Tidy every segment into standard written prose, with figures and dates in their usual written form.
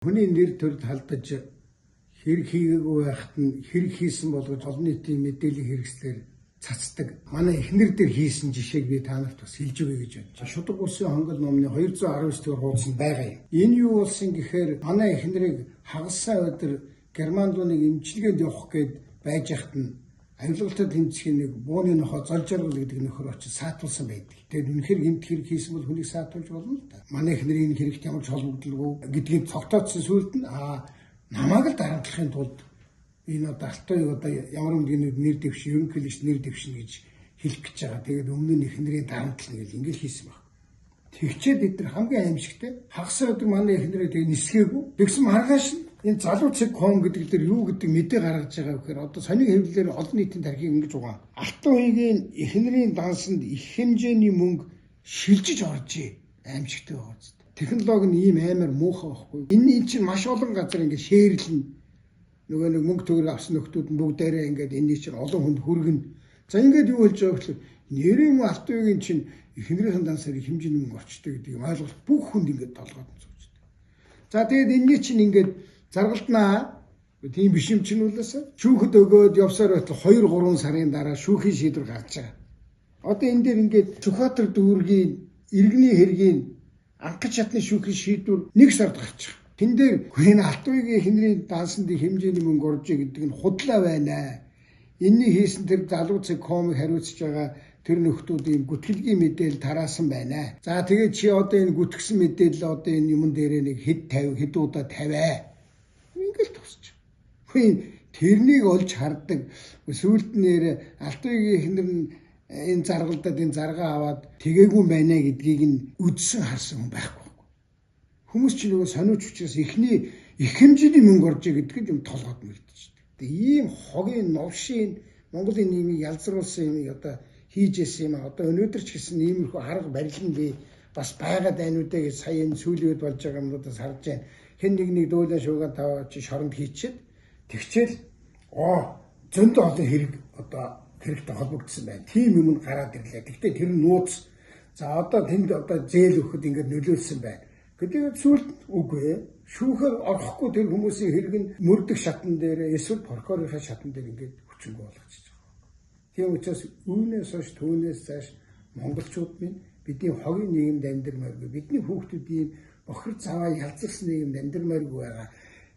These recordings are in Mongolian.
Хүний нэр төрд халдаж хэрэг хийгээгүй байхад нь хэрэг хийсэн болгож олон нийтийн мэдээлэл хэрэгслэр цацдаг. Манай эхнэр дээр хийсэн жишээг би та нарт бас хэлж өгье гэж бодож. Шудраг улсын хонгол номны 219 дугаар хуудсанд байгаа юм. Энэ юу болсон гэхээр манай эхнэрийг хагалсан өдөр Германдуныг эмчилгээнд явах гээд байж хат нь авилгалтад тэмцэхийн нэг бууны нохоо Золжоргол гэдэг нөхөр очиж саатуулсан байдаг. Тэгээд үнэхээр гэмт хэрэг хийсэн бол хүнийг саатуулж болно л да. Манай эхнэрийн хэрэгт ямар ч холбогдолгүй гэдгийг цогтоодсон сүлд нь намайг л дарамтлахын тулд энэ алтай ямар нэгэн нэр дэвшин ерөнхийлөгч нэр дэвшин гэж хэлэх гэж байгаа. Тэгээд өмнө нь эхнэрийн дарамтлал гэж ингэж хийсэн баг. Тэгчээд бид нар хамгийн аимшигтай хагас өдөр манай эхнэрээ тэгээд нисгээгүй. Тэгсэн маргааш энэ залууцэг.com гэдэг дээр юу гэдэг мэдээ гаргаж байгаа гэхээр одоо сонин хэвлэлээр олон нийтийн тархийг ингэж угаан. Алтан үеийн эхнэрийн дансанд их хэмжээний мөнгө шилжиж оржээ. Аимшигтай байгаа зү. Технологи нь ийм амар муухай байхгүй. Энэ чинь маш олон газар ингэ шеэрлэн нөгөө нэг мөнгө төгрөг авсан нөхдүүд нь бүгдээрээ ингээд энэ чинь олон хүнд хүргэнэ. За ингээд юу болж байгаа гэвэл нэрийн алтан үеийн чинь эхнэрийн дансаар хэмжээний мөнгө орчтой гэдэг юм ойлголт бүх хүнд ингээд толгойд нь зурчдаг. За тэгээд энэний чинь ингээд заргалтнаа тийм биш юм чинь үлээс шүүхэд өгөөд явсаар байтал 2-3 сарын дараа шүүхийн шийдвэр гарч байгаа. Одоо энэ дээр ингээд Сүхбаатар дүүргийн иргэний хэргийн анхч чадны шүүхийн шийдвэр 1 сард гарч байгаа. Тэн дээр энэ алтан үеийн эхнэрийн дансанд хэмжээний мөнгө орж гэдэг нь худлаа байна. Энэний хийсэн тэр залууцэг.com-ыг хариуцж байгаа тэр нөхдүүдийн гүтгэлгийн мэдээлэл тараасан байна. За тэгээд чи одоо энэ гүтгсэн мэдээлэл одоо энэ юмн дээрээ нэг хэд удаа тавиа. Ингээл тусч. Хин тэрнийг олж хардаг. Сүүлд нэр алтан үеийн эхнэр нь энэ заргалдад энэ заргаа аваад тэгээгүй байна гэдгийг нь үдсэн харсан хүн байхгүй. Хүмүүс ч нөгөө сониуч учраас ихний их хэмжээний мөнгө орж гэдэг нь юм толгойд мөрдчихдэг. Тэгээ ийм хогийн новшийн Монголын нийгмийг ялзруулсан юм одоо хийжсэн юм. Одоо өнөөдөр ч гэсэн иймэрхүү харга барилган би бас байгаад байна үү гэж сая энэ сүүлийн үед болж байгаа юмудаас харж байна. Хэн нэг дуулаа шуугаа таваач шоронд хийчихэд тэгчээл зөнд олон хэрэг одоо хэрэгтэй холбогдсон байна. Тийм юм гараад ирлээ. Гэхдээ тэр нь нууц. За одоо тэнд одоо зээл өгөхөд ингээд нөлөөлсөн байна. Гэдэг зүйлд үгүй. Шүүхээр орохгүй тэр хүмүүсийн хэрэг нь мөрдөх шатан дээр эсвэл прокурорын шатан дээр ингээд хүчингү болгочихж байгаа. Тийм учраас үүнээс хойш түүнээс цааш монголчууд минь бидний хогийн нийгэмд амьдрмааргүй. Бидний хүүхдүүдийн бохир заваа ялзарсан нийгэмд амьдрмааргүй байгаа.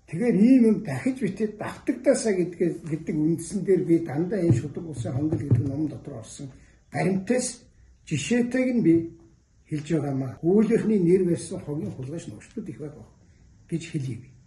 Тэгэхээр ийм юм дахиж битэд давтагдаасаа гэдэг үндсэн дээр би дандаа энэ шудраг улсын хонгол гэдэг ном дотор орсон баримтаас жишээтэйг нь би хэлж байгаамаа. Үүлийнхний нэр барьсан хогийн хулгайч нөхцөлд их байгаа гэж хэлье.